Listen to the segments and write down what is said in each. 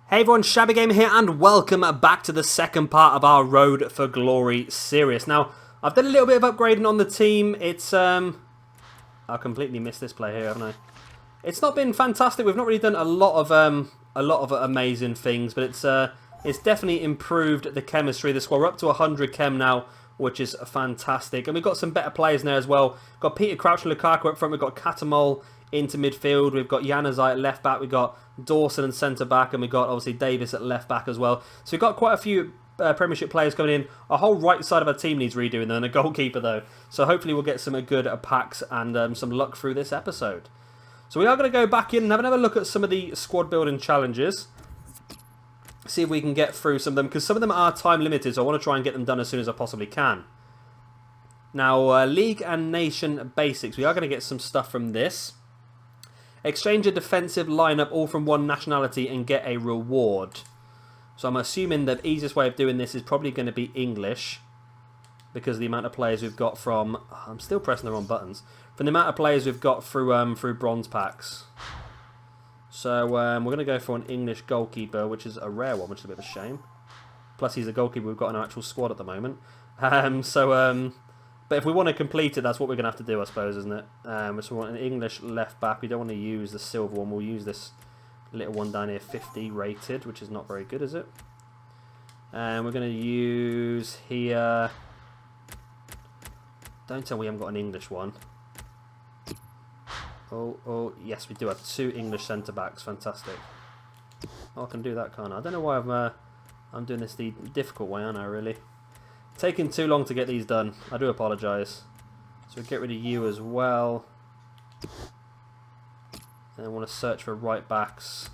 Hey everyone, Shabby Gamer here, and welcome back to the second part of our Road for Glory series. Now, I've done a little bit of upgrading on the team. It's I completely missed this play here, haven't I? It's not been fantastic. We've not really done a lot of amazing things, but it's definitely improved the chemistry of the squad. We're up to 100 chem now, which is fantastic, and we've got some better players in there as well. We've got Peter Crouch and Lukaku up front. We've got Katamol into midfield. We've got Januzaj at left back. We've got Dawson and centre back, and we've got obviously Davis at left back as well. So we've got quite a few Premiership players coming in. Our whole right side of our team needs redoing, and a goalkeeper though. So hopefully we'll get some good packs and some luck through this episode. So we are going to go back in and have another look at some of the squad building challenges. See if we can get through some of them, because some of them are time limited, so I want to try and get them done as soon as I possibly can. Now, League and Nation Basics. We are going to get some stuff from this. Exchange a defensive lineup all from one nationality and get a reward. So I'm assuming the easiest way of doing this is probably going to be English, because of the amount of players we've got from... I'm still pressing the wrong buttons. From the amount of players we've got through bronze packs. So we're going to go for an English goalkeeper, which is a rare one, which is a bit of a shame. Plus he's a goalkeeper we've got in our actual squad at the moment. But if we want to complete it, that's what we're going to have to do, I suppose, isn't it? So we want an English left back. We don't want to use the silver one. We'll use this little one down here, 50 rated, which is not very good, is it? And we're going to use here... Don't tell me we haven't got an English one. Oh, yes, we do have two English centre-backs. Fantastic. Oh, I can do that, can't I? I don't know why I'm doing this the difficult way, aren't I, really? Taking too long to get these done. I do apologise. So we get rid of you as well. And I want to search for right backs.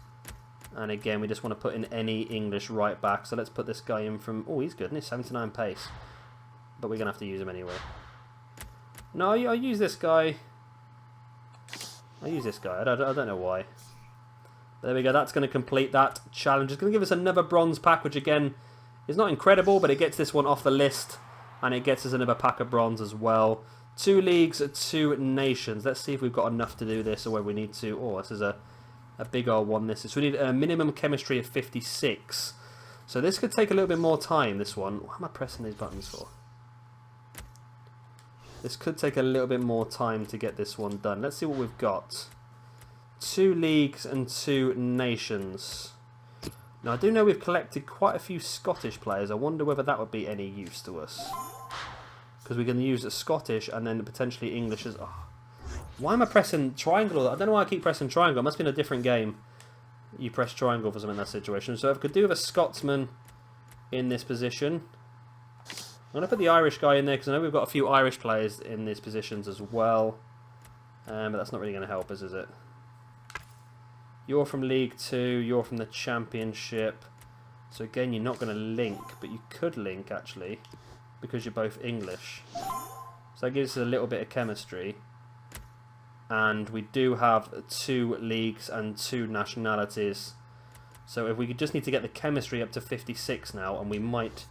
And again, we just want to put in any English right back. So let's put this guy in from... Oh, he's good, isn't he? 79 pace. But we're going to have to use him anyway. No, I'll use this guy. I don't know why. There we go. That's going to complete that challenge. It's going to give us another bronze pack, which again is not incredible, but it gets this one off the list, and it gets us another pack of bronze as well. 2 leagues, 2 nations. Let's see if we've got enough to do this, or where we need to. Oh, this is a big old one. This is. So we need a minimum chemistry of 56. So this could take a little bit more time. This one. Why am I pressing these buttons for? This could take a little bit more time to get this one done. Let's see what we've got. 2 leagues and 2 nations. Now, I do know we've collected quite a few Scottish players. I wonder whether that would be any use to us. Because we can use a Scottish and then potentially English as... Oh. Why am I pressing triangle? I don't know why I keep pressing triangle. It must be in a different game. You press triangle for something in that situation. So if I could do with a Scotsman in this position... I'm going to put the Irish guy in there because I know we've got a few Irish players in these positions as well. But that's not really going to help us, is it? You're from League 2, you're from the Championship. So again, you're not going to link, but you could link actually, because you're both English. So that gives us a little bit of chemistry. And we do have 2 leagues and 2 nationalities. So if we could just need to get the chemistry up to 56 now, and we might...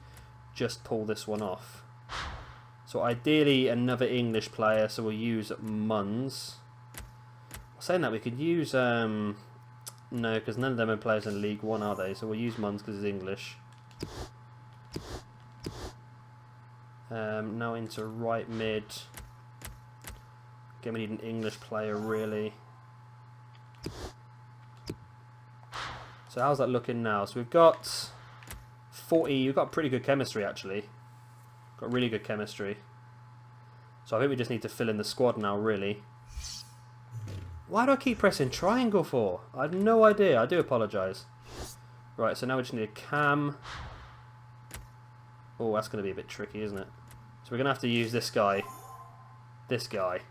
just pull this one off. So ideally another English player, so we'll use Munns. Saying that, we could use no, because none of them are players in League 1, are they? So we'll use Munns because he's English. Now into right mid. Again, we need an English player really. So how's that looking now? So we've got 40, you've got pretty good chemistry actually. Got really good chemistry. So I think we just need to fill in the squad now, really. Why do I keep pressing triangle for? I have no idea. I do apologise. Right, so now we just need a cam. Oh, that's going to be a bit tricky, isn't it? So we're going to have to use this guy. This guy.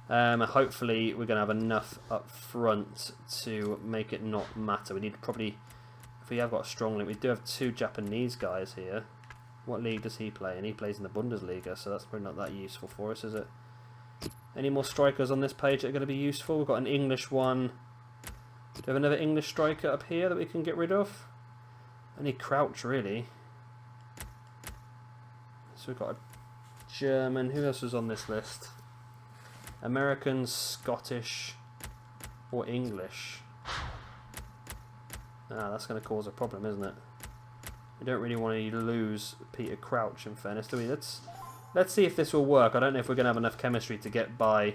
Hopefully we're going to have enough up front to make it not matter. We need probably... If we have got a strong link, we do have 2 Japanese guys here. What league does he play in? He plays in the Bundesliga, so that's probably not that useful for us, is it? Any more strikers on this page that are going to be useful? We've got an English one. Do we have another English striker up here that we can get rid of? Only Crouch, really. So we've got a German. Who else was on this list? American, Scottish, or English? Ah, that's going to cause a problem, isn't it? We don't really want to lose Peter Crouch, in fairness, do we? Let's see if this will work. I don't know if we're going to have enough chemistry to get by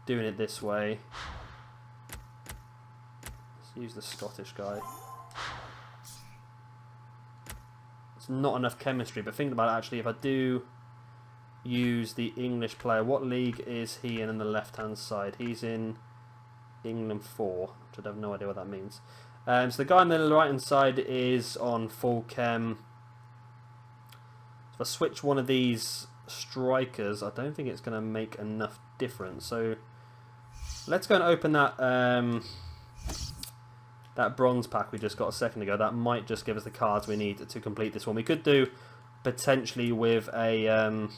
doing it this way. Let's use the Scottish guy. It's not enough chemistry, but thinking about it, actually, if I do use the English player, what league is he in on the left-hand side? He's in England 4, which I have no idea what that means. So the guy on the right-hand side is on full chem. If I switch one of these strikers, I don't think it's going to make enough difference. So let's go and open that that bronze pack we just got a second ago. That might just give us the cards we need to complete this one. We could do potentially with a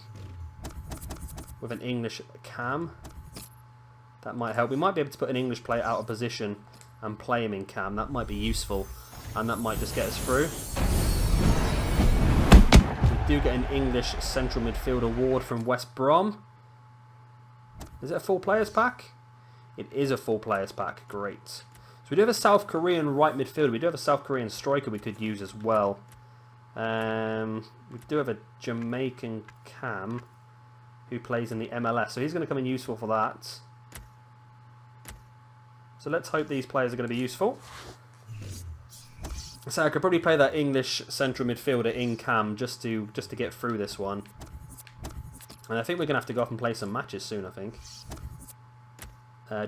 with an English cam. That might help. We might be able to put an English player out of position and play him in cam. That might be useful, and that might just get us through. We do get an English central midfield award from West Brom. Is it a full players pack? It is a full players pack. Great. So we do have a South Korean right midfielder. We do have a South Korean striker we could use as well. We do have a Jamaican cam who plays in the MLS, so he's going to come in useful for that. So let's hope these players are going to be useful. So I could probably play that English central midfielder in cam just to get through this one. And I think we're going to have to go off and play some matches soon, I think.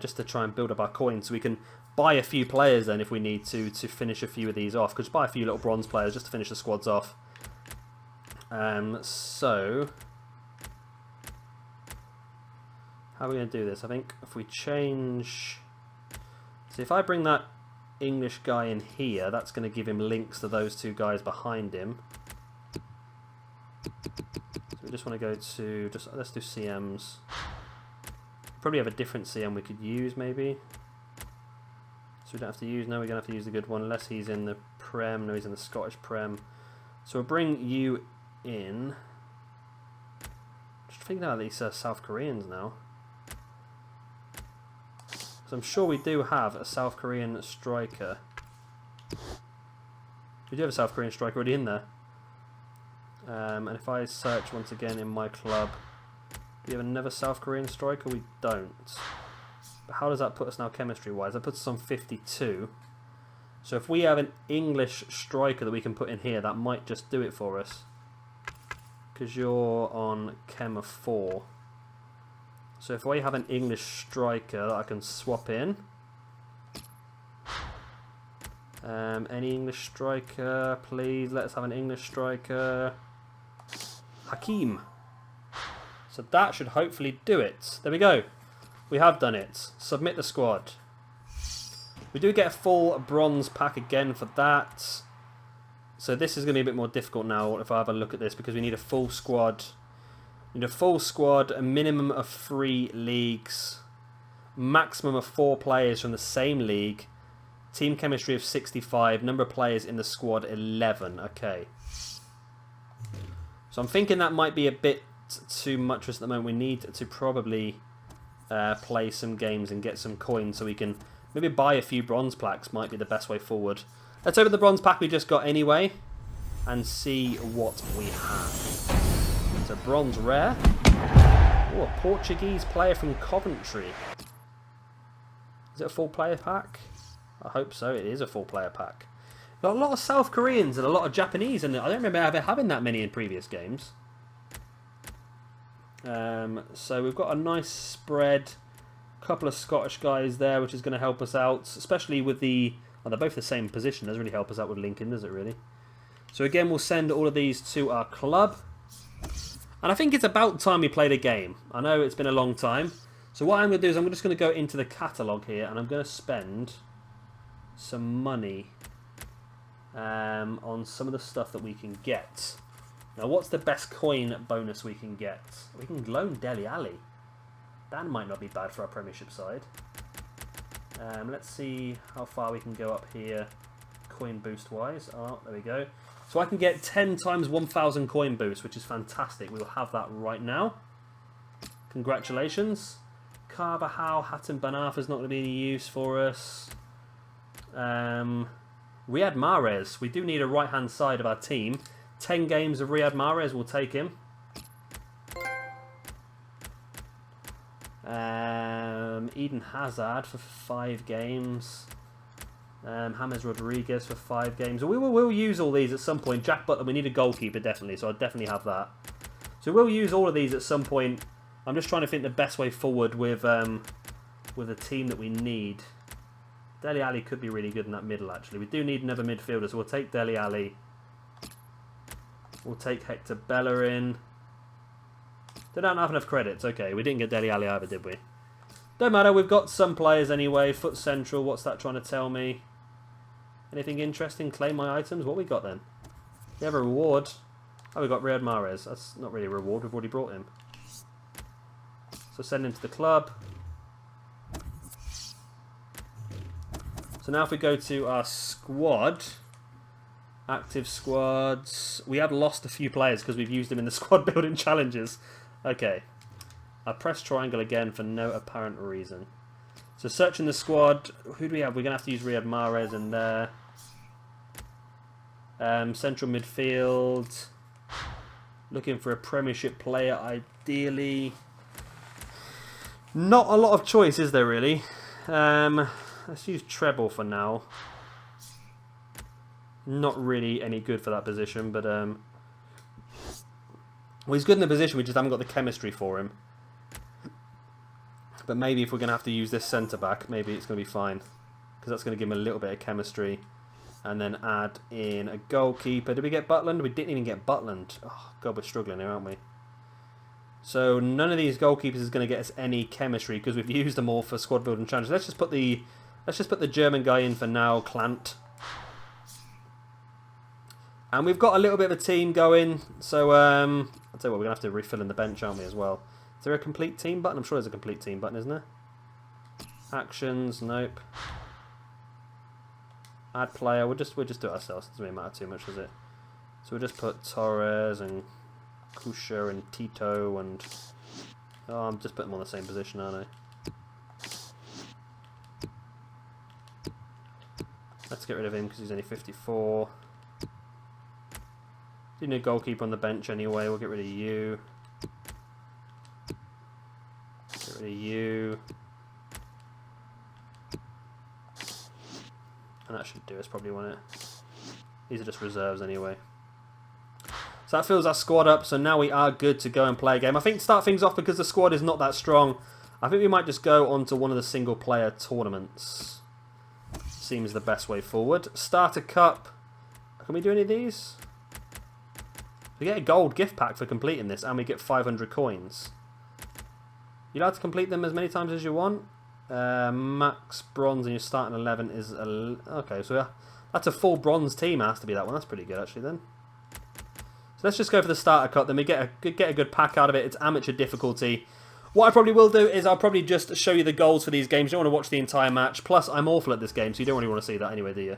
Just to try and build up our coins so we can buy a few players then if we need to finish a few of these off. Could just buy a few little bronze players just to finish the squads off. So how are we going to do this? I think if we change... So if I bring that English guy in here, that's going to give him links to those two guys behind him. So we just want to go to... let's do CMs. Probably have a different CM we could use, maybe. So we don't have to use... No, we're going to have to use the good one, unless he's in the Prem. No, he's in the Scottish Prem. So we'll bring you in. Just thinking about these South Koreans now. So I'm sure we do have a South Korean striker. We do have a South Korean striker already in there. And if I search once again in my club, do we have another South Korean striker? We don't. But how does that put us now chemistry-wise? That puts us on 52. So if we have an English striker that we can put in here, that might just do it for us. Because you're on chem of 4. So if we have an English striker that I can swap in. Any English striker, please. Let's have an English striker. Hakim. So that should hopefully do it. There we go. We have done it. Submit the squad. We do get a full bronze pack again for that. So this is going to be a bit more difficult now if I have a look at this, because we need a full squad. We need a full squad, a minimum of 3 leagues, maximum of 4 players from the same league, team chemistry of 65, number of players in the squad 11. Okay. So I'm thinking that might be a bit too much for us at the moment. We need to probably play some games and get some coins so we can maybe buy a few bronze plaques. Might be the best way forward. Let's open the bronze pack we just got anyway and see what we have. It's a bronze rare. Oh, a Portuguese player from Coventry. Is it a full player pack? I hope so. It is a full player pack. Got a lot of South Koreans and a lot of Japanese, and I don't remember ever having that many in previous games. So we've got a nice spread. A couple of Scottish guys there, which is going to help us out, especially with the... Well, they're both the same position. Doesn't really help us out with linking, does it really? So again, we'll send all of these to our club. And I think it's about time we played a game. I know it's been a long time. So what I'm going to do is I'm just going to go into the catalogue here and I'm going to spend some money on some of the stuff that we can get. Now, what's the best coin bonus we can get? We can loan Dele Alli. That might not be bad for our Premiership side. Let's see how far we can go up here coin boost wise. Oh, there we go. So I can get 10 times 1,000 coin boost, which is fantastic. We will have that right now. Congratulations. Carvajal, Hatton Banaf is not going to be any use for us. Riyad Mahrez. We do need a right-hand side of our team. 10 games of Riyad Mahrez. We'll take him. Eden Hazard for 5 games. James Rodriguez for 5 games. We'll use all these at some point. Jack Butler, we need a goalkeeper definitely, so I'll definitely have that. So we'll use all of these at some point. I'm just trying to think the best way forward with a team that we need. Dele Alli could be really good in that middle actually. We do need another midfielder, so we'll take Dele Alli. We'll take Hector Bellerin. They don't have enough credits. Okay, we didn't get Dele Alli either, did we? Don't matter, we've got some players anyway. Foot Central, what's that trying to tell me? Anything interesting? Claim my items? What we got then? We have a reward. Oh, we got Riyad Mahrez. That's not really a reward, we've already brought him. So send him to the club. So now if we go to our squad, active squads, we have lost a few players because we've used them in the squad building challenges. Okay. I press triangle again for no apparent reason. So searching the squad, who do we have? We're going to have to use Riyad Mahrez in there. Central midfield. Looking for a Premiership player, ideally. Not a lot of choice, is there really? Let's use Treble for now. Not really any good for that position, but well, he's good in the position, we just haven't got the chemistry for him. But maybe if we're going to have to use this centre-back, maybe it's going to be fine. Because that's going to give him a little bit of chemistry. And then add in a goalkeeper. Did we get Butland? We didn't even get Butland. Oh, God, we're struggling here, aren't we? So none of these goalkeepers is going to get us any chemistry because we've used them all for squad building challenges. Let's just put the German guy in for now, Clant. And we've got a little bit of a team going. So I'll tell you what, we're going to have to refill in the bench, aren't we, as well? Is there a complete team button? I'm sure there's a complete team button, isn't there? Actions, nope. Add player, we'll just do it ourselves. It doesn't really matter too much, does it? So we'll just put Torres and Kusha and Tito and... Oh, I'm just putting them on the same position, aren't I? Let's get rid of him because he's only 54. Do need a goalkeeper on the bench anyway, we'll get rid of you. Get rid of you. And that should do us probably, won't it? These are just reserves anyway. So that fills our squad up, so now we are good to go and play a game. I think to start things off, because the squad is not that strong, I think we might just go on to one of the single player tournaments. Seems the best way forward. Starter Cup. Can we do any of these? We get a gold gift pack for completing this, and we get 500 coins. You're allowed to complete them as many times as you want. Max bronze and your starting 11 is... okay, so that's a full bronze team. It has to be that one. That's pretty good, actually, then. So let's just go for the starter cut. Then we get a good pack out of it. It's amateur difficulty. What I probably will do is I'll probably just show you the goals for these games. You don't want to watch the entire match. Plus, I'm awful at this game, so you don't really want to see that anyway, do you?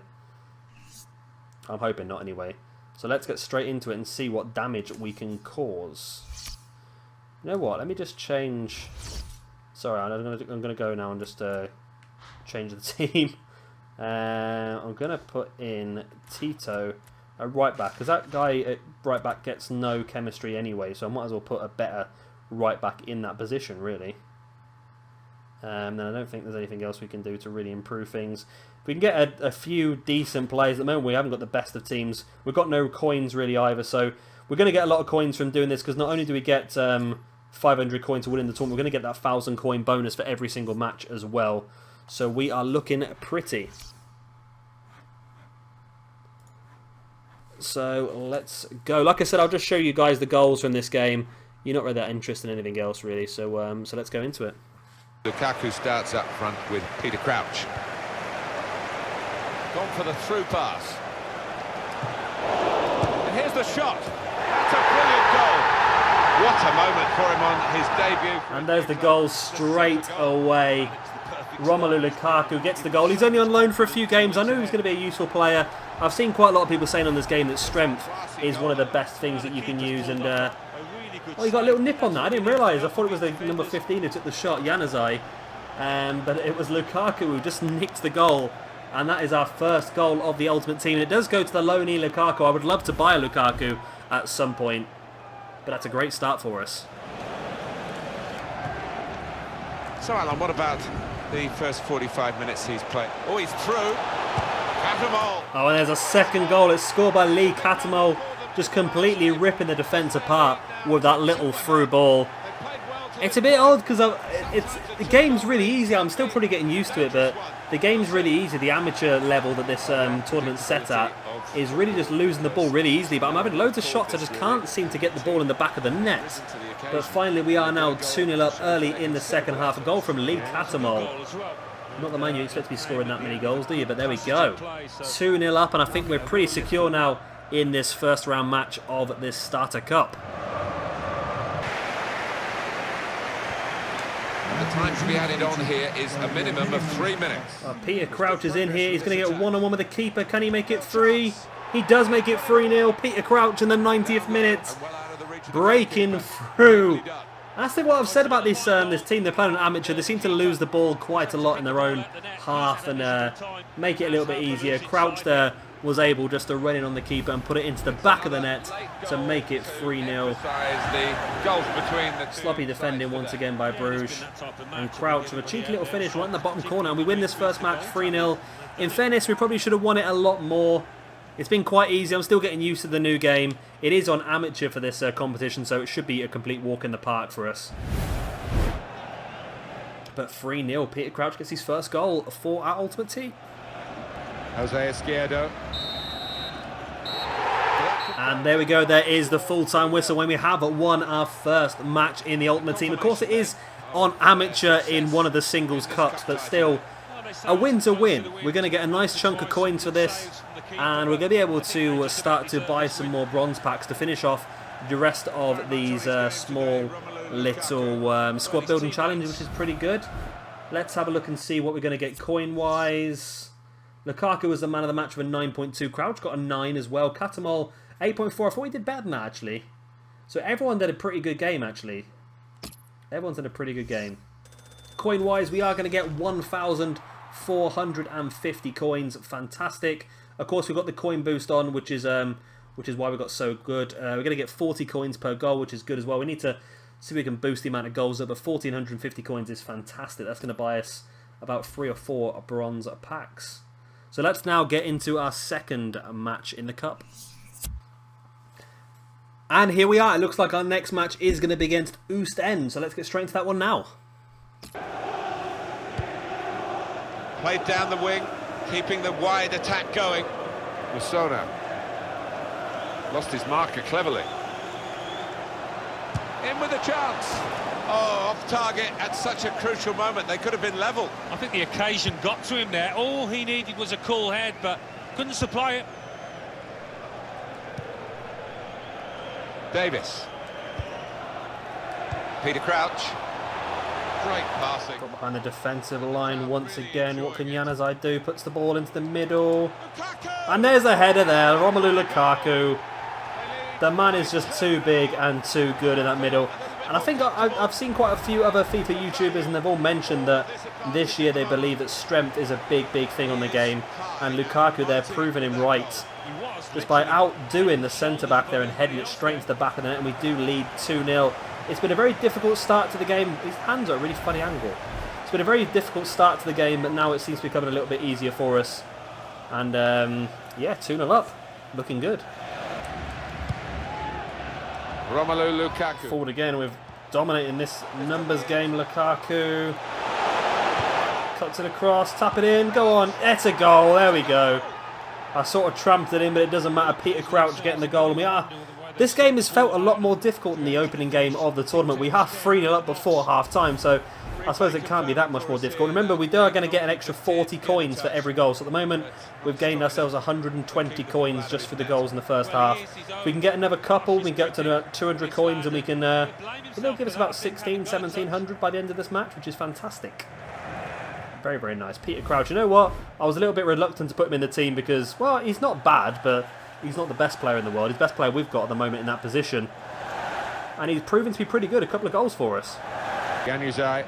I'm hoping not, anyway. So let's get straight into it and see what damage we can cause. You know what? Let me just change... Sorry, I'm gonna go now and just change the team. I'm gonna put in Tito at right back because that guy at right back gets no chemistry anyway. So I might as well put a better right back in that position, really. Then I don't think there's anything else we can do to really improve things. If we can get a few decent players. At the moment, we haven't got the best of teams. We've got no coins really either. So we're going to get a lot of coins from doing this because not only do we get 500 coins to win in the tournament, we're going to get that 1,000 coin bonus for every single match as well. So we are looking pretty. So let's go. Like I said, I'll just show you guys the goals from this game. You're not really that interested in anything else, really. So so let's go into it. Lukaku starts up front with Peter Crouch. Gone for the through pass. And here's the shot. That's a brilliant goal. What a moment for him on his debut. And there's the goal straight away. Romelu Lukaku gets the goal. He's only on loan for a few games. I knew he was going to be a useful player. I've seen quite a lot of people saying on this game that strength is one of the best things that you can use. And oh, he got a little nip on that. I didn't realise. I thought it was the number 15 who took the shot, Januzaj. But it was Lukaku who just nicked the goal. And that is our first goal of the Ultimate Team. And it does go to the lonely Lukaku. I would love to buy a Lukaku at some point. But that's a great start for us. So, Alan, what about the first 45 minutes he's played? Oh, he's through. Catamol. Oh, and there's a second goal. It's scored by Lee Catamol, just completely ripping the defence apart with that little through ball. It's a bit odd because the game's really easy. I'm still probably getting used to it, but the game's really easy. The amateur level that this tournament's set at is really just losing the ball really easily. But I'm having loads of shots. I just can't seem to get the ball in the back of the net. But finally, we are now 2-0 up early in the second half. A goal from Lee Catamol. Not the man you expect to be scoring that many goals, do you? But there we go. 2-0 up, and I think we're pretty secure now in this first round match of this Starter Cup. The time to be added on here is a minimum of 3 minutes. Peter Crouch is in here. He's going to get one-on-one with the keeper. Can he make it 3? He does make it 3-0. Peter Crouch in the 90th minute. Breaking through. That's what I've said about this team. They're playing an amateur. They seem to lose the ball quite a lot in their own half and make it a little bit easier. Crouch there was able just to run in on the keeper and put it into the back of the net to make it 3-0. Sloppy defending once again by Bruges. And Crouch with a cheeky little finish right in the bottom corner. And we win this first match 3-0. In fairness, we probably should have won it a lot more. It's been quite easy. I'm still getting used to the new game. It is on amateur for this competition, so it should be a complete walk in the park for us. But 3-0. Peter Crouch gets his first goal for our Ultimate Team. Jose Izquierdo. And there we go. There is the full-time whistle when we have won our first match in the Ultimate Team. Of course, it is on amateur in one of the singles cups, but still, a win's a win. We're going to get a nice chunk of coins for this, and we're going to be able to start to buy some more bronze packs to finish off the rest of these small little squad building challenges, which is pretty good. Let's have a look and see what we're going to get coin-wise. Lukaku was the man of the match with a 9.2. Crouch got a 9 as well. Catamol, 8.4. I thought he did better than that, actually. So everyone did a pretty good game, actually. Everyone's did a pretty good game. Coin-wise, we are going to get 1,450 coins. Fantastic. Of course, we've got the coin boost on, which is why we got so good. We're going to get 40 coins per goal, which is good as well. We need to see if we can boost the amount of goals up, but 1,450 coins is fantastic. That's going to buy us about 3 or 4 bronze packs. So let's now get into our second match in the cup. And here we are. It looks like our next match is going to be against Oostend. So let's get straight into that one now. Played down the wing, keeping the wide attack going. Musona lost his marker cleverly. In with a chance. Oh, off target at such a crucial moment. They could have been level. I think the occasion got to him there. All he needed was a cool head, but couldn't supply it. Davis. Peter Crouch. Great passing. Got behind the defensive line once again. What can Januzaj do? Puts the ball into the middle. And there's a header there. Romelu Lukaku. The man is just too big and too good in that middle. And I think I've seen quite a few other FIFA YouTubers, and they've all mentioned that this year they believe that strength is a big thing on the game. And Lukaku, they're proving him right. Just by outdoing the centre-back there and heading it straight into the back of the net. And we do lead 2-0. It's been a very difficult start to the game. His hands are at a really funny angle. It's been a very difficult start to the game, but now it seems to be becoming a little bit easier for us. And yeah, 2-0 up. Looking good. Romelu Lukaku. Forward again with dominating this numbers game. Lukaku cuts it across, tap it in, go on. It's a goal. There we go. I sort of tramped it in, but it doesn't matter. Peter Crouch getting the goal, and we are. This game has felt a lot more difficult than the opening game of the tournament. We have 3-0 up before half-time, so I suppose it can't be that much more difficult. Remember, we are going to get an extra 40 coins for every goal. So at the moment, we've gained ourselves 120 coins just for the goals in the first half. If we can get another couple, we can get to 200 coins, and we can it'll give us about 1,600, 1,700 by the end of this match, which is fantastic. Very nice. Peter Crouch, you know what? I was a little bit reluctant to put him in the team because, well, he's not bad, but he's not the best player in the world. He's the best player we've got at the moment in that position. And he's proven to be pretty good. A couple of goals for us. Januzaj.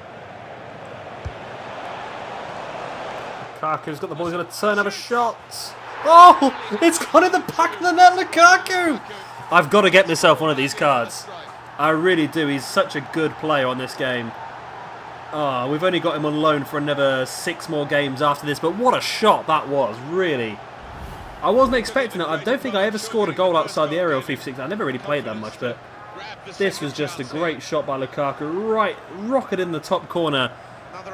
Lukaku's got the ball. He's going to turn, have a shot. Oh, it's gone in the back of the net, Lukaku. I've got to get myself one of these cards. I really do. He's such a good player on this game. Oh, we've only got him on loan for another 6 more games after this, but what a shot that was, really. I wasn't expecting it. I don't think I ever scored a goal outside the area of FIFA 16. I never really played that much, but this was just a great shot by Lukaku. Right, rocket in the top corner.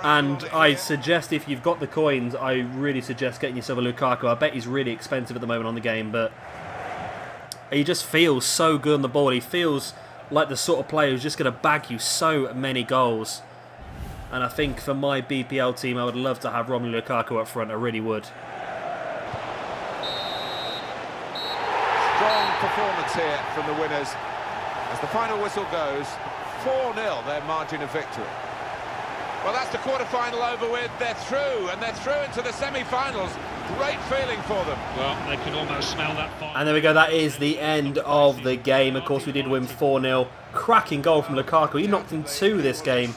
And I suggest if you've got the coins, I really suggest getting yourself a Lukaku. I bet he's really expensive at the moment on the game, but he just feels so good on the ball. He feels like the sort of player who's just going to bag you so many goals. And I think for my BPL team, I would love to have Romelu Lukaku up front. I really would. Strong performance here from the winners. As the final whistle goes, 4-0 their margin of victory. Well, that's the quarter-final over with. They're through, and they're through into the semi-finals. Great feeling for them. Well, they can almost smell that fire. And there we go. That is the end of the game. Of course, we did win 4-0. Cracking goal from Lukaku. He knocked in 2 this game.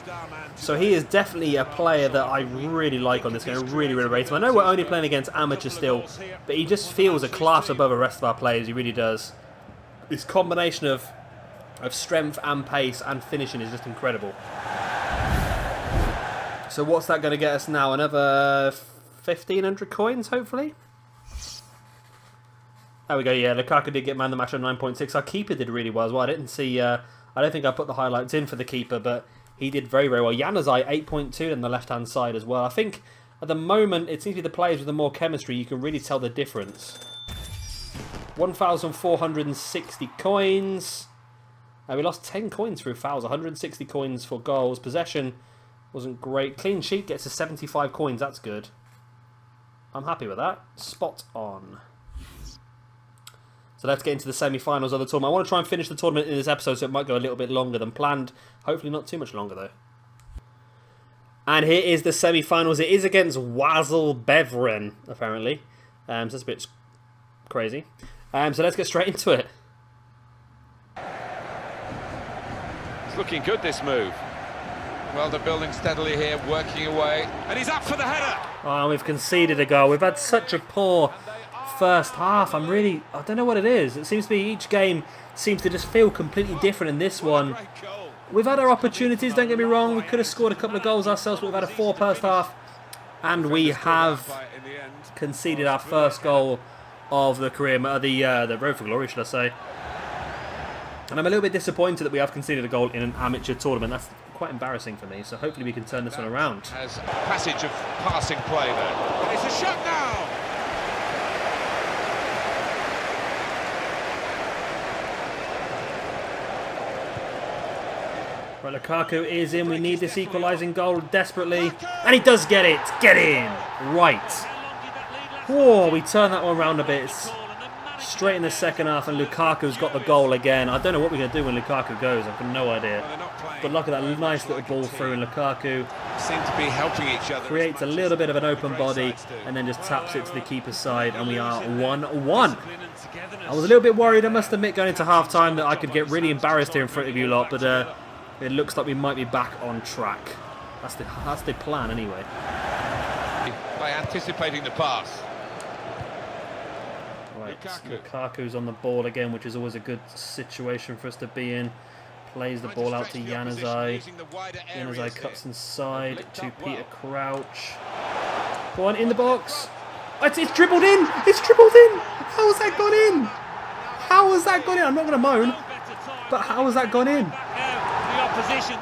So he is definitely a player that I really like on this game. I really, really rate him. I know we're only playing against amateurs still, but he just feels a class above the rest of our players. He really does. This combination of strength and pace and finishing is just incredible. So what's that going to get us now? Another 1,500 coins, hopefully? There we go, yeah. Lukaku did get man of the match on 9.6. Our keeper did really well as well. I didn't see... I don't think I put the highlights in for the keeper, but he did very, very well. Januzaj, 8.2 on the left-hand side as well. I think at the moment, it seems to be the players with the more chemistry. You can really tell the difference. 1,460 coins. We lost 10 coins through fouls. 160 coins for goals. Possession wasn't great. Clean sheet gets us 75 coins. That's good. I'm happy with that. Spot on. So let's get into the semi-finals of the tournament. I want to try and finish the tournament in this episode, so it might go a little bit longer than planned. Hopefully not too much longer, though. And here is the semi-finals. It is against Wazel Beveren, apparently. So that's a bit crazy. So let's get straight into it. It's looking good, this move. Well, they're building steadily here, working away. And he's up for the header! Oh, we've conceded a goal. We've had such a poor first half. I don't know what it is. It seems to be each game seems to just feel completely different in this one. We've had our opportunities, don't get me wrong. We could have scored a couple of goals ourselves, but we've had a 4 first half. And we have conceded our first goal of the career, the Road for Glory, should I say. And I'm a little bit disappointed that we have conceded a goal in an amateur tournament. That's quite embarrassing for me, so hopefully we can turn this one around. Has a passage of passing play there. And it's a shot now! Right, Lukaku is in. We need this equalising goal desperately. And he does get it. Get in. Right. Whoa, we turn that one around a bit. It's straight in the second half, and Lukaku's got the goal again. I don't know what we're going to do when Lukaku goes. I've got no idea. But look at that nice little ball through, and Lukaku seem to be helping each other. Creates a little bit of an open body, and then just taps it to the keeper's side, and we are 1-1. I was a little bit worried, I must admit, going into half-time that I could get really embarrassed here in front of you lot, but it looks like we might be back on track. That's the plan, anyway. By anticipating the pass. Right, Lukaku's on the ball again, which is always a good situation for us to be in. Plays the ball out to Januzaj. Januzaj cuts inside to Peter Crouch. Go on, in the box. It's dribbled in! It's dribbled in! How has that gone in? How has that gone in? I'm not going to moan, but how has that gone in?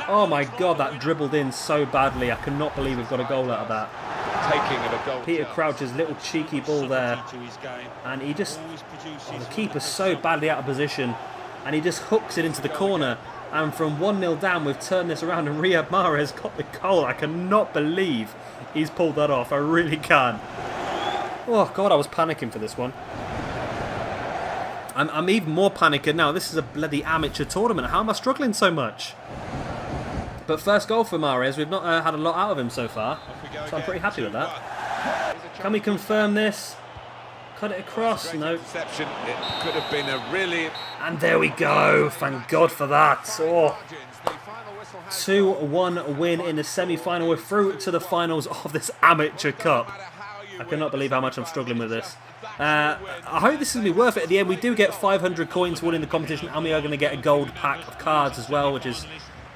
Oh my god, that dribbled in so badly. I cannot believe we've got a goal out of that. Peter Crouch's little cheeky ball there, and he just, the keeper's so badly out of position, and he just hooks it into the corner, and from 1-0 down we've turned this around and Riyad Mahrez got the goal. I cannot believe he's pulled that off. I really can't. Oh god, I was panicking for this one. I'm even more panicking now. This is a bloody amateur tournament. How am I struggling so much? But first goal for Mahrez. We've not had a lot out of him so far, so I'm pretty happy with that. Can we confirm this? Cut it across? No. It could have been a really... And there we go. Thank God for that. Oh. 2-1 win in the semi-final. We're through to the finals of this amateur cup. I cannot believe how much I'm struggling with this. I hope this is going to be worth it at the end. We do get 500 coins for winning the competition, and we are going to get a gold pack of cards as well, which is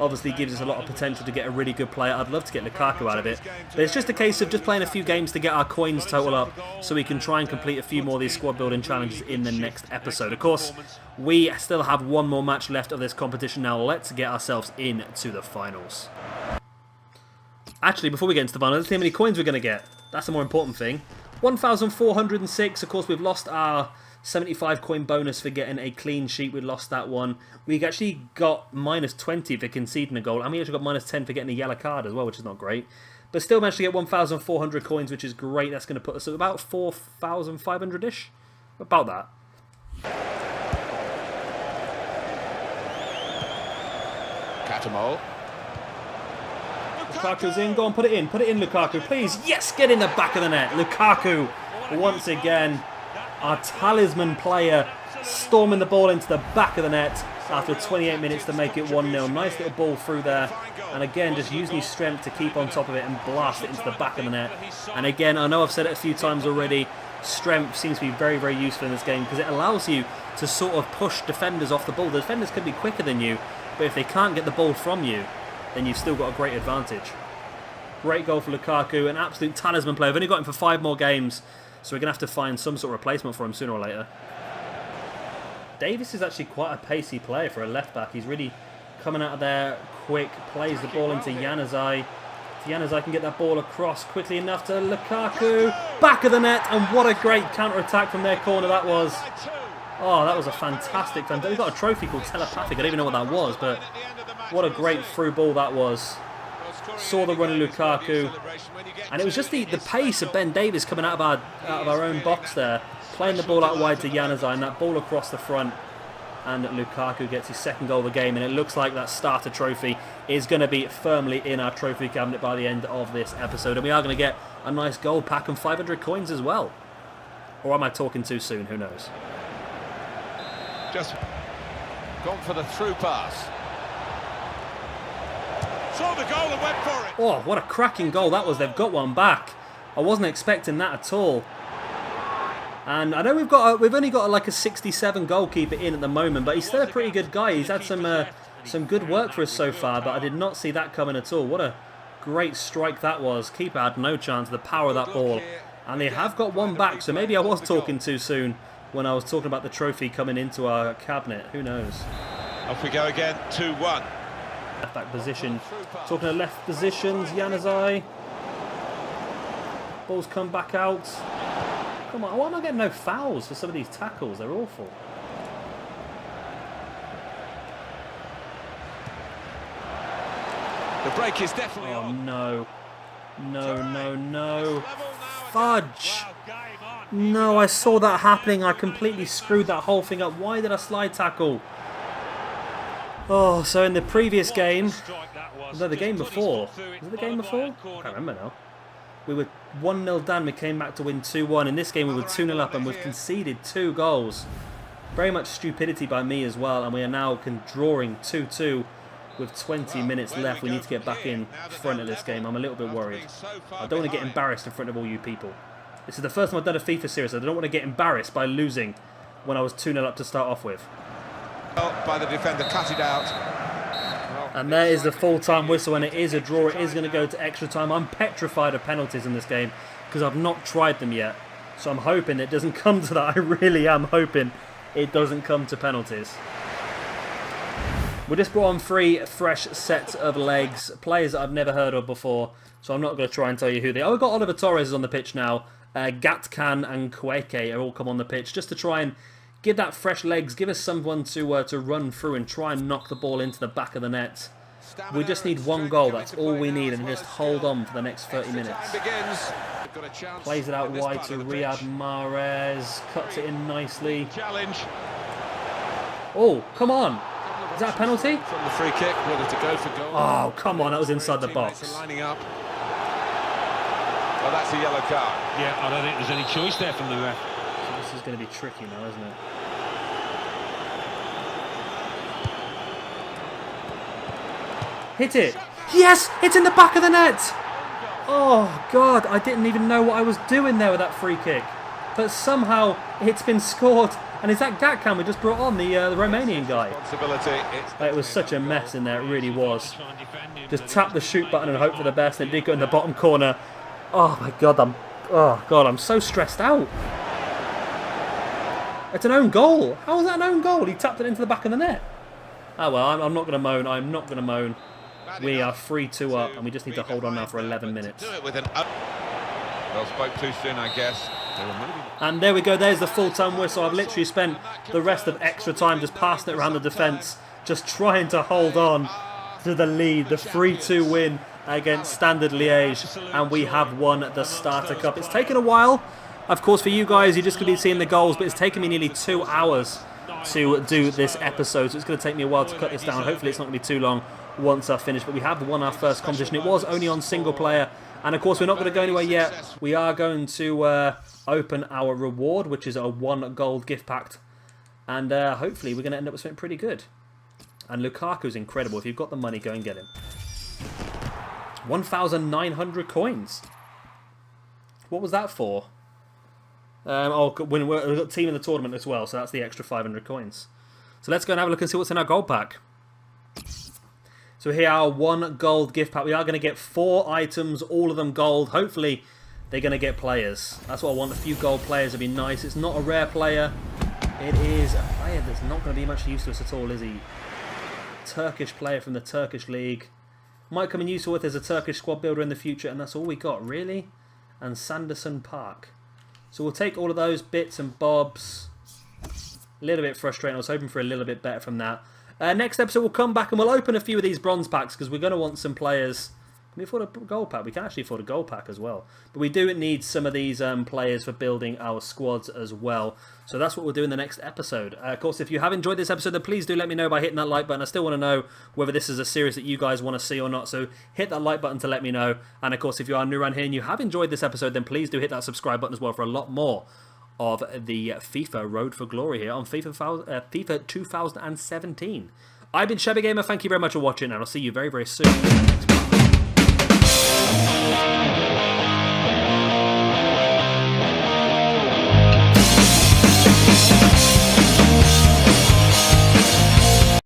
obviously gives us a lot of potential to get a really good player. I'd love to get Lukaku out of it. But it's just a case of just playing a few games to get our coins total up so we can try and complete a few more of these squad building challenges in the next episode. Of course, we still have one more match left of this competition now. Let's get ourselves into the finals. Actually, before we get into the finals, let's see how many coins we're going to get. That's the more important thing. 1,406. Of course, we've lost our 75 coin bonus for getting a clean sheet. We lost that one. We actually got minus 20 for conceding a goal. And we actually got minus 10 for getting a yellow card as well, which is not great. But still managed to get 1,400 coins, which is great. That's going to put us at about 4,500-ish. About that. Catamol. Lukaku's in. Go on, put it in. Put it in, Lukaku. Please. Yes, get in the back of the net. Lukaku, once again, our talisman player, storming the ball into the back of the net after 28 minutes to make it 1-0. Nice little ball through there. And again, just using his strength to keep on top of it and blast it into the back of the net. And again, I know I've said it a few times already, strength seems to be very, very useful in this game because it allows you to sort of push defenders off the ball. The defenders can be quicker than you, but if they can't get the ball from you, then you've still got a great advantage. Great goal for Lukaku, an absolute talisman player. We've only got him for 5 more games, so we're going to have to find some sort of replacement for him sooner or later. Davis is actually quite a pacey player for a left-back. He's really coming out of there quick, plays the ball into Januzaj. Januzaj can get that ball across quickly enough to Lukaku. Back of the net, and what a great counter-attack from their corner that was. Oh, that was a fantastic... We've got a trophy called Telepathic. I don't even know what that was, but what a great through ball that was. Saw the run of Lukaku, and it was just the pace of Ben Davies coming out of our own box there, playing the ball out wide to Januzaj, and that ball across the front, and Lukaku gets his second goal of the game, and it looks like that starter trophy is going to be firmly in our trophy cabinet by the end of this episode, and we are going to get a nice gold pack and 500 coins as well. Or am I talking too soon? Who knows? Just gone for the through pass. Saw the goal and went for it. Oh, what a cracking goal that was. They've got one back. I wasn't expecting that at all. And I know we've only got like a 67 goalkeeper in at the moment, but he's still a pretty good guy. He's had some good work for us so far, but I did not see that coming at all. What a great strike that was. Keeper had no chance of the power of that ball. And they have got one back, so maybe I was talking too soon when I was talking about the trophy coming into our cabinet. Who knows? Off we go again, 2-1. Left back position. Talking of left positions, Januzaj. Ball's come back out. Come on, why am I getting no fouls for some of these tackles? They're awful. The break is definitely on. No. No. Fudge. No, I saw that happening. I completely screwed that whole thing up. Why did I slide tackle? Oh, so in the previous game, no, the game before. Was it the game before? I can't remember now. We were 1-0 down, we came back to win 2-1. In this game we were 2-0 up and we've conceded 2 goals. Very much stupidity by me as well, and we are now drawing 2-2 with 20 minutes left. We need to get back in front of this game. I'm a little bit worried. I don't want to get embarrassed in front of all you people. This is the first time I've done a FIFA series. I don't want to get embarrassed by losing when I was 2-0 up to start off with. By the defender, cut it out. And there is the full-time whistle, and it is a draw. It is going to go to extra time. I'm petrified of penalties in this game because I've not tried them yet. So I'm hoping it doesn't come to that. I really am hoping it doesn't come to penalties. We just brought on 3 fresh sets of legs, players that I've never heard of before. So I'm not going to try and tell you who they are. We've got Oliver Torres on the pitch now. Gatkan and Kweke are all come on the pitch just to try and give that fresh legs, give us someone to run through and try and knock the ball into the back of the net. We just need 1 goal, that's all we need, and just hold on for the next 30 minutes. Plays it out wide to Riyad Mahrez, cuts it in nicely. Oh, come on! Is that a penalty? From the free kick, whether to go for goal. Oh, come on, that was inside the box. Lining up. Well, that's a yellow card. Yeah, I don't think there's any choice there from the ref. So this is going to be tricky now, isn't it? Hit it! Yes! It's in the back of the net! Oh, God, I didn't even know what I was doing there with that free kick. But somehow it's been scored. And is that Gatkan we just brought on, the Romanian guy? It was such a mess in there, it really was. Just tap the shoot button and hope for the best. And it did go in the bottom corner. Oh, my God, I'm so stressed out. It's an own goal. How is that an own goal? He tapped it into the back of the net. Oh, well, I'm not going to moan. I'm not going to moan. We are 3-2 up, and we just need to hold on now for 11 minutes. Well, spoke too soon, I guess. And there we go. There's the full-time whistle. I've literally spent the rest of extra time just passing it around the defence, just trying to hold on to the lead. The 3-2 win against Standard Liège, and we have won the Starter Cup. It's taken a while. Of course, for you guys, you're just going to be seeing the goals, but it's taken me nearly 2 hours to do this episode, so it's going to take me a while to cut this down. Hopefully it's not going to be too long once I've finished, but we have won our first competition. It was only on single player, and of course we're not going to go anywhere yet. We are going to open our reward, which is a 1 gold gift pack, and hopefully we're going to end up with something pretty good. And Lukaku's incredible. If you've got the money, go and get him. 1,900 coins. What was that for? We've got team in the tournament as well, so that's the extra 500 coins. So let's go and have a look and see what's in our gold pack. So here our 1 gold gift pack. We are going to get 4 items, all of them gold. Hopefully they're going to get players. That's what I want. A few gold players would be nice. It's not a rare player. It is a player that's not going to be much use to us at all, is he? Turkish player from the Turkish league. Might come in useful if there's a Turkish squad builder in the future, and that's all we got, really? And Sanderson Park. So we'll take all of those bits and bobs. A little bit frustrating. I was hoping for a little bit better from that. Next episode we'll come back and we'll open a few of these bronze packs because we're going to want some players. Can we afford a gold pack? We can actually afford a gold pack as well. But we do need some of these players for building our squads as well. So that's what we'll do in the next episode. Of course, if you have enjoyed this episode, then please do let me know by hitting that like button. I still want to know whether this is a series that you guys want to see or not. So hit that like button to let me know. And of course, if you are new around here and you have enjoyed this episode, then please do hit that subscribe button as well for a lot more of the FIFA Road for Glory here on FIFA 2017. I've been Chevy Gamer. Thank you very much for watching, and I'll see you very, very soon.